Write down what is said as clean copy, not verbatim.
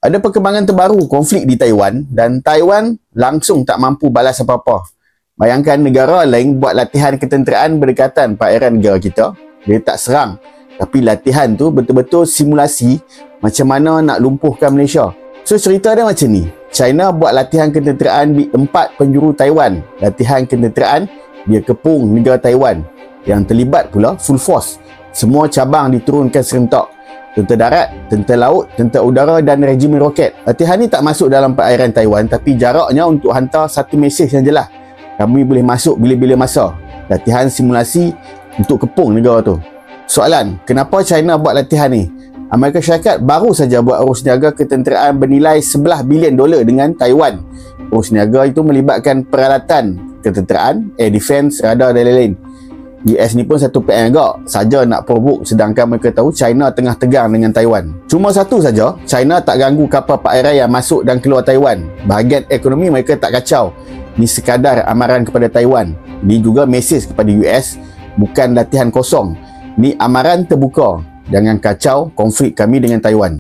Ada perkembangan terbaru konflik di Taiwan dan Taiwan langsung tak mampu balas apa-apa. Bayangkan negara lain buat latihan ketenteraan berdekatan perairan negara kita. Dia tak serang. Tapi latihan tu betul-betul simulasi macam mana nak lumpuhkan Malaysia. So cerita dia macam ni. China buat latihan ketenteraan di 4 penjuru Taiwan. Latihan ketenteraan dia kepung negara Taiwan. Yang terlibat pula full force. Semua cabang diturunkan serentak. Tentera darat, tentera laut, tentera udara dan regimen roket. Latihan ni tak masuk dalam perairan Taiwan tapi jaraknya untuk hantar satu mesej yang jelas. Kami boleh masuk bila-bila masa. Latihan simulasi untuk kepung negara tu. Soalan, kenapa China buat latihan ni? Amerika Syarikat baru saja buat urus niaga ketenteraan bernilai $11 bilion dengan Taiwan. Urus niaga itu melibatkan peralatan ketenteraan, air defense, radar dan lain-lain. US ni pun satu PM agak saja nak provoke, sedangkan mereka tahu China tengah tegang dengan Taiwan. Cuma satu saja, China tak ganggu kapal perairan yang masuk dan keluar Taiwan. Bahagian ekonomi mereka tak kacau. Ni sekadar amaran kepada Taiwan. Ni juga mesej kepada US, bukan latihan kosong. Ni amaran terbuka. Jangan kacau konflik kami dengan Taiwan.